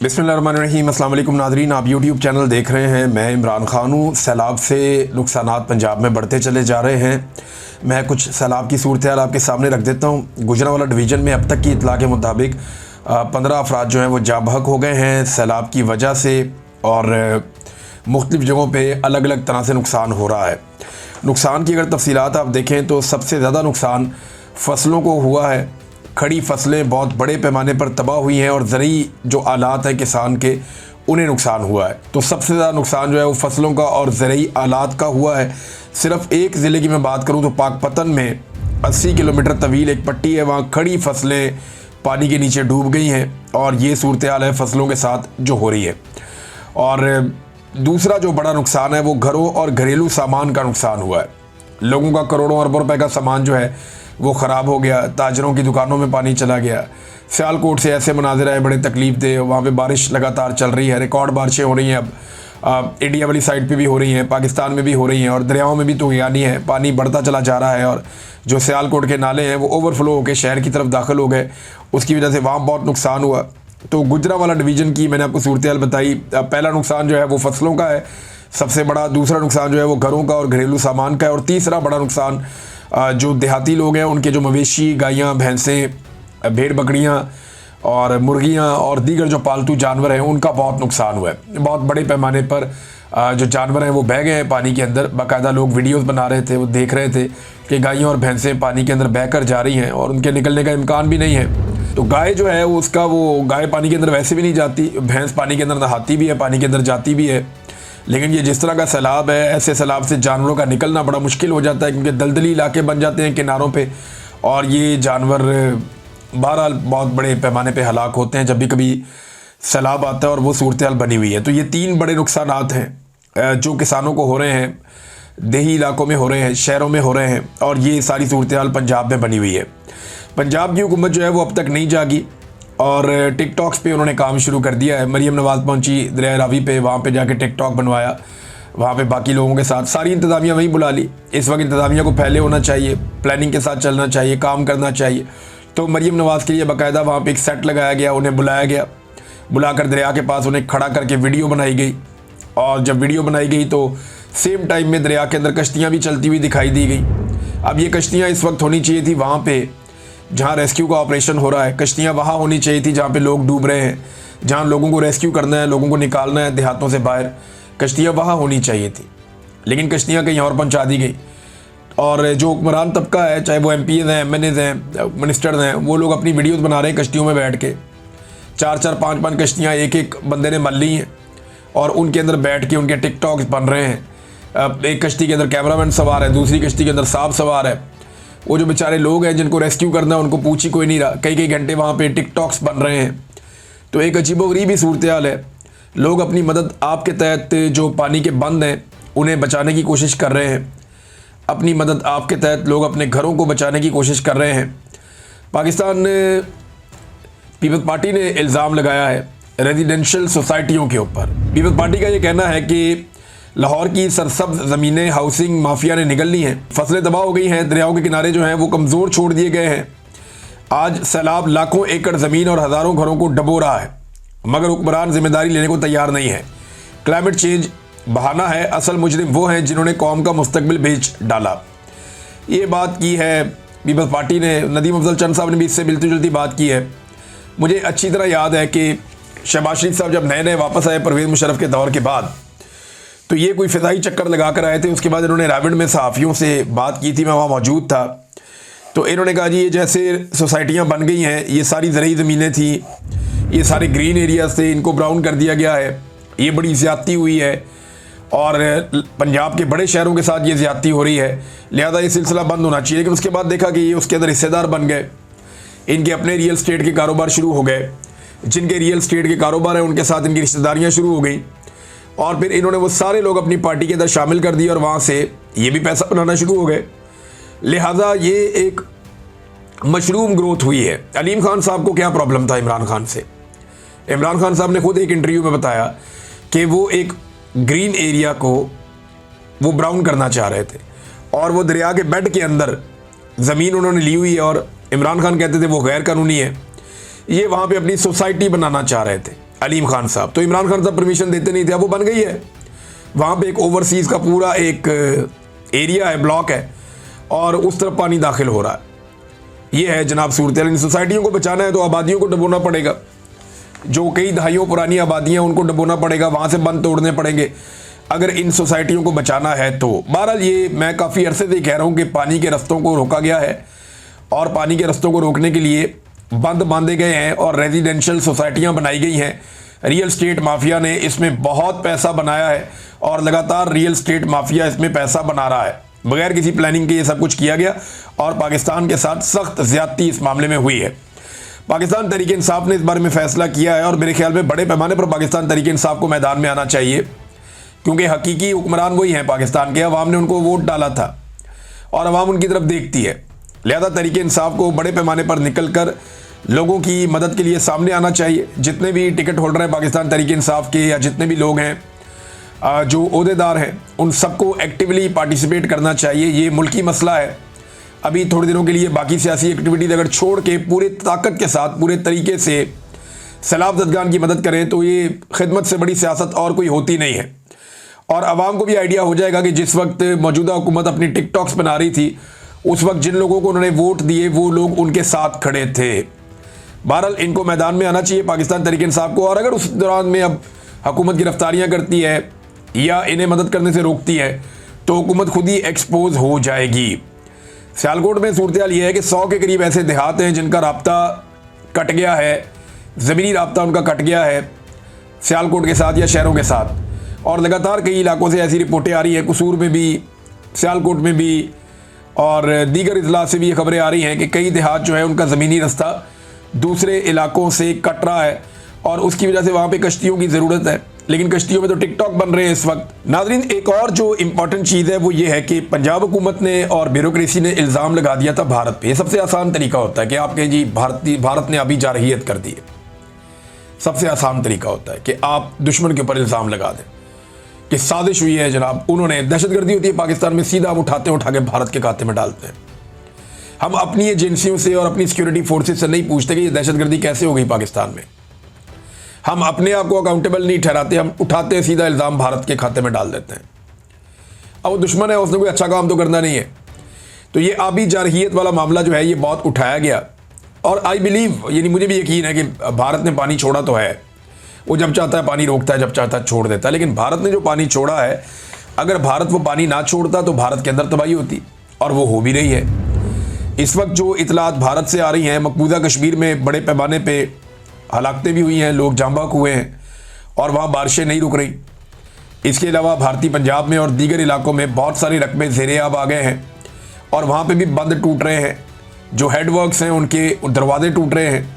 बिस्मिल्लाहिर्रहमानिर्रहीम। अस्सलाम वालेकुम नाज़रीन, आप यूट्यूब चैनल देख रहे हैं। मैं इमरान खान हूँ। सैलाब से नुकसानात पंजाब में बढ़ते चले जा रहे हैं। मैं कुछ सैलाब की सूरत हाल आपके सामने रख देता हूँ। गुजरांवाला डिवीज़न में अब तक की इतला के मुताबिक 15 अफराद जो हैं वो जाँ बहक हो गए हैं सैलाब की वजह से, और मुख्तलिफ़ जगहों पर अलग अलग तरह से नुकसान हो रहा है। नुकसान की अगर तफसीलात आप देखें तो सबसे ज़्यादा नुकसान फसलों को हुआ है। खड़ी फसलें बहुत बड़े पैमाने पर तबाह हुई हैं और ज़रूरी जो आलात हैं किसान के, उन्हें नुकसान हुआ है। तो सबसे ज़्यादा नुकसान जो है वो फसलों का और ज़रूरी आलात का हुआ है। सिर्फ एक ज़िले की मैं बात करूं तो पाकपतन में 80 किलोमीटर तवील एक पट्टी है, वहाँ खड़ी फसलें पानी के नीचे डूब गई हैं और ये सूरत हाल है फसलों के साथ जो हो रही है। और दूसरा जो बड़ा नुकसान है वो घरों और घरेलू सामान का नुकसान हुआ है। लोगों का करोड़ों अरबों रुपए का सामान जो है वो ख़राब हो गया। ताजरों की दुकानों में पानी चला गया। सियालकोट से ऐसे मनाज़िर आए, बड़े तकलीफ दे। वहाँ पे बारिश लगातार चल रही है, रिकॉर्ड बारिशें हो रही हैं। अब इंडिया वाली साइड पे भी हो रही हैं, पाकिस्तान में भी हो रही हैं, और दरियाओं में भी तूफ़ानी है, पानी बढ़ता चला जा रहा है। और जो सियालकोट के नाले हैं वो ओवरफ्लो होकर शहर की तरफ दाखिल हो गए, उसकी वजह से वहाँ बहुत नुकसान हुआ। तो गुजरांवाला डिवीज़न की मैंने आपको सूरत हाल बताई। पहला नुकसान जो है वो फसलों का है सबसे बड़ा, दूसरा नुकसान जो है वो घरों का और घरेलू सामान का है, और तीसरा बड़ा नुकसान जो देहाती लोग हैं उनके जो मवेशी, गायें, भैंसें, भेड़ बकरियां और मुर्गियां और दीगर जो पालतू जानवर हैं उनका बहुत नुकसान हुआ है। बहुत बड़े पैमाने पर जो जानवर हैं वो बह गए हैं पानी के अंदर। बाकायदा लोग वीडियोस बना रहे थे, वो देख रहे थे कि गायें और भैंसें पानी के अंदर बह कर जा रही हैं और उनके निकलने का इम्कान भी नहीं है। तो गाय जो है उसका वो गाय पानी के अंदर वैसे भी नहीं जाती, भैंस पानी के अंदर नहाती भी है, पानी के अंदर जाती भी है। लेकिन ये जिस तरह का सैलाब है, ऐसे सैलाब से जानवरों का निकलना बड़ा मुश्किल हो जाता है, क्योंकि दलदली इलाके बन जाते हैं किनारों पे, और ये जानवर बहरहाल बहुत बड़े पैमाने पे हलाक होते हैं जब भी कभी सैलाब आता है, और वो सूरत हाल बनी हुई है। तो ये तीन बड़े नुकसानात हैं जो किसानों को हो रहे हैं, देही इलाकों में हो रहे हैं, शहरों में हो रहे हैं, और ये सारी सूरत हाल पंजाब में बनी हुई है। पंजाब की हुकूमत जो है वो अब तक नहीं जागी और टिकटॉक्स पे उन्होंने काम शुरू कर दिया है। मरियम नवाज़ पहुंची दरिया रावी पे, वहाँ पे जाके टिकटॉक बनवाया, वहाँ पे बाकी लोगों के साथ सारी इंतज़ामिया वहीं बुला ली। इस वक्त इंतज़ामिया को पहले होना चाहिए, प्लानिंग के साथ चलना चाहिए, काम करना चाहिए। तो मरियम नवाज़ के लिए बाकायदा वहाँ पर एक सेट लगाया गया, उन्हें बुलाया गया, बुलाकर दरिया के पास उन्हें खड़ा करके वीडियो बनाई गई। और जब वीडियो बनाई गई तो सेम टाइम में दरिया के अंदर कश्तियाँ भी चलती हुई दिखाई दी गई। अब ये कश्तियाँ इस वक्त होनी चाहिए थी वहाँ पर जहाँ रेस्क्यू का ऑपरेशन हो रहा है, कश्तियाँ वहाँ होनी चाहिए थी जहाँ पे लोग डूब रहे हैं, जहाँ लोगों को रेस्क्यू करना है, लोगों को निकालना है देहातों से बाहर, कश्तियाँ वहाँ होनी चाहिए थी। लेकिन कश्तियाँ कहीं और पहुँचा दी गई। और जो हुक्मरान तबका है, चाहे वो MPs हैं, MNAs हैं, मिनिस्टर्स हैं, वो लोग अपनी वीडियोज़ बना रहे हैं कश्तियों में बैठ के। 4-4, 5-5 कश्तियाँ एक एक बंदे ने मल ली हैं और उनके अंदर बैठ के उनके टिकटॉक्स बन रहे हैं। एक कश्ती के अंदर कैमरामैन सवार है, दूसरी कश्ती के अंदर सांप सवार है। वो जो बेचारे लोग हैं जिनको रेस्क्यू करना है उनको पूछ ही कोई नहीं रहा, कई कई घंटे वहाँ पे टिकटॉक्स बन रहे हैं। तो एक अजीबोगरीब ही सूरत हाल है। लोग अपनी मदद आपके तहत जो पानी के बंद हैं उन्हें बचाने की कोशिश कर रहे हैं, अपनी मदद आपके तहत लोग अपने घरों को बचाने की कोशिश कर रहे हैं। पाकिस्तान पीपल्स पार्टी ने इल्ज़ाम लगाया है रेजिडेंशियल सोसाइटियों के ऊपर। पीपल्स पार्टी का ये कहना है कि लाहौर की सरसब्ज ज़मीनें हाउसिंग माफिया ने निगल ली हैं, फसलें तबाह हो गई हैं, दरियाओं के किनारे जो हैं वो कमज़ोर छोड़ दिए गए हैं। आज सैलाब लाखों एकड़ ज़मीन और हज़ारों घरों को डबो रहा है, मगर हुक्मरान जिम्मेदारी लेने को तैयार नहीं है। क्लाइमेट चेंज बहाना है, असल मुजरिम वो हैं जिन्होंने कौम का मुस्तकबिल बेच डाला। ये बात की है पीपल्स पार्टी ने। नदीम अफजल चंद साहब ने भी इससे मिलती जुलती बात की है। मुझे अच्छी तरह याद है कि शहबाज शरीफ साहब जब नए नए वापस आए परवेज़ मुशर्रफ के दौर के बाद, तो ये कोई फ़िज़ाई चक्कर लगा कर आए थे। उसके बाद इन्होंने रावण में सहाफ़ियों से बात की थी, मैं वहाँ मौजूद था। तो इन्होंने कहा जी ये जैसे सोसाइटियाँ बन गई हैं, ये सारी ज़रूरी ज़मीनें थी, ये सारे ग्रीन एरियाज थे, इनको ब्राउन कर दिया गया है, ये बड़ी ज़्यादती हुई है और पंजाब के बड़े शहरों के साथ ये ज़्यादती हो रही है, लिहाजा ये सिलसिला बंद होना चाहिए। लेकिन उसके बाद देखा कि ये उसके अंदर हिस्सेदार बन गए, इनके अपने रियल स्टेट के कारोबार शुरू हो गए। जिनके रियल स्टेट के कारोबार हैं उनके साथ इनकी रिश्तेदारियाँ शुरू हो गई, और फिर इन्होंने वो सारे लोग अपनी पार्टी के अंदर शामिल कर दिए और वहाँ से ये भी पैसा बनाना शुरू हो गए। लिहाजा ये एक मशरूम ग्रोथ हुई है। अलीम खान साहब को क्या प्रॉब्लम था इमरान खान से? इमरान खान साहब ने खुद एक इंटरव्यू में बताया कि वो एक ग्रीन एरिया को वो ब्राउन करना चाह रहे थे, और वो दरिया के बेड के अंदर ज़मीन उन्होंने ली हुई है, और इमरान खान कहते थे वो गैर कानूनी है। ये वहाँ पे अपनी सोसाइटी बनाना चाह रहे थे। अलीम खान साहब। तो इमरान खान साहब परमिशन देते नहीं थे, अब वो बन गई है। वहाँ पे एक ओवरसीज़ का पूरा एक एरिया है, ब्लॉक है, और उस तरफ पानी दाखिल हो रहा है। ये है जनाब सूरत। इन सोसाइटियों को बचाना है तो आबादियों को डबोना पड़ेगा। जो कई दहाइयों पुरानी आबादियाँ उनको डबोना पड़ेगा, वहाँ से बंद तोड़ने पड़ेंगे अगर इन सोसाइटियों को बचाना है तो। बहरहाल ये मैं काफ़ी अरसे से कह रहा हूँ कि पानी के रस्तों को रोका गया है और पानी के रस्तों को रोकने के लिए बंद बांधे गए हैं और रेजिडेंशियल सोसाइटियाँ बनाई गई हैं। रियल स्टेट माफिया ने इसमें बहुत पैसा बनाया है और लगातार रियल स्टेट माफिया इसमें पैसा बना रहा है। बगैर किसी प्लानिंग के ये सब कुछ किया गया और पाकिस्तान के साथ सख्त ज़्यादती इस मामले में हुई है। पाकिस्तान तहरीक इंसाफ ने इस बारे में फ़ैसला किया है और मेरे ख्याल में बड़े पैमाने पर पाकिस्तान तहरीक इंसाफ को मैदान में आना चाहिए, क्योंकि हकीकी हुक्मरान वही हैं पाकिस्तान के। अवाम ने उनको वोट डाला था और अवाम उनकी तरफ देखती है। लिहाजा तहरीक इंसाफ को बड़े पैमाने पर निकल कर लोगों की मदद के लिए सामने आना चाहिए। जितने भी टिकट होल्डर हैं पाकिस्तान तहरीक इंसाफ के, या जितने भी लोग हैं जो ओहदेदार हैं, उन सबको एक्टिवली पार्टिसिपेट करना चाहिए। ये मुल्की मसला है। अभी थोड़े दिनों के लिए बाकी सियासी एक्टिविटीज़ अगर छोड़ के पूरे ताकत के साथ पूरे तरीके से सैलाब ज़दगान की मदद करें तो ये खिदमत से बड़ी सियासत और कोई होती नहीं है। और आवाम को भी आइडिया हो जाएगा कि जिस वक्त मौजूदा हुकूमत अपनी टिकटॉक्स बना रही थी उस वक्त जिन लोगों को उन्होंने वोट दिए वो लोग उनके साथ खड़े थे। बहरहाल इनको मैदान में आना चाहिए पाकिस्तान तहरीक इंसाफ को। और अगर उस दौरान में अब हुकूमत गिरफ्तारियाँ करती है या इन्हें मदद करने से रोकती है तो हुकूमत खुद ही एक्सपोज हो जाएगी। सियालकोट में सूरत हाल ये है कि 100 के करीब ऐसे देहात हैं जिनका राब्ता कट गया है, ज़मीनी राब्ता उनका कट गया है सियालकोट के साथ या शहरों के साथ। और लगातार कई इलाकों से ऐसी रिपोर्टें आ रही हैं, कसूर में भी, सियालकोट में भी और दीगर इजला से भी ये खबरें आ रही हैं कि कई देहात जो है उनका ज़मीनी रास्ता दूसरे इलाकों से कट रहा है और उसकी वजह से वहाँ पे कश्तियों की ज़रूरत है। लेकिन कश्तियों में तो टिकटॉक बन रहे हैं इस वक्त। नाज़रीन, एक और जो इम्पॉर्टेंट चीज़ है वो ये है कि पंजाब हुकूमत ने और ब्यूरोक्रेसी ने इल्ज़ाम लगा दिया था भारत पे। सबसे आसान तरीका होता है कि आप कहें जी भारत ने अभी जारहियत कर दी है। सबसे आसान तरीका होता है कि आप दुश्मन के ऊपर इल्ज़ाम लगा दें कि साजिश हुई है जनाब, उन्होंने दहशतगर्दी होती है पाकिस्तान में, सीधा हम उठा के भारत के खाते में डालते हैं। हम अपनी एजेंसियों से और अपनी सिक्योरिटी फोर्सेस से नहीं पूछते कि ये दहशतगर्दी कैसे हो गई पाकिस्तान में। हम अपने आप को अकाउंटेबल नहीं ठहराते, हम उठाते हैं सीधा इल्ज़ाम भारत के खाते में डाल देते हैं। अब वो दुश्मन है, उसने कोई अच्छा काम तो करना नहीं है। तो ये आबी जारहियत वाला मामला जो है ये बहुत उठाया गया और आई बिलीव, यानी मुझे भी यकीन है कि भारत ने पानी छोड़ा तो है। वो जब चाहता है पानी रोकता है, जब चाहता है छोड़ देता है। लेकिन भारत ने जो पानी छोड़ा है, अगर भारत वो पानी ना छोड़ता तो भारत के अंदर तबाही होती और वो हो भी रही है। इस वक्त जो इतलात भारत से आ रही हैं, मकबूजा कश्मीर में बड़े पैमाने पे हलाकतें भी हुई हैं, लोग जांबाक हुए हैं और वहाँ बारिशें नहीं रुक रही। इसके अलावा भारतीय पंजाब में और दीगर इलाकों में बहुत सारे रकबे ज़ेरे-आब आ गए हैं और वहाँ पे भी बंद टूट रहे हैं। जो हेडवर्क्स हैं उनके दरवाजे टूट रहे हैं।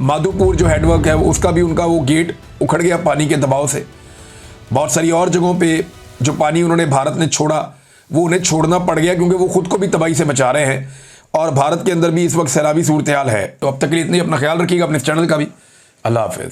माधोपुर जो हेडवर्क है उसका भी उनका वो गेट उखड़ गया पानी के दबाव से। बहुत सारी और जगहों पे जो पानी उन्होंने भारत ने छोड़ा वो उन्हें छोड़ना पड़ गया क्योंकि वो खुद को भी तबाही से बचा रहे हैं और भारत के अंदर भी इस वक्त सैलाबी सूरत हाल है। तो अब तक के लिए इतनी, अपना ख्याल रखिएगा, अपने चैनल का भी। अल्लाह हाफिज़।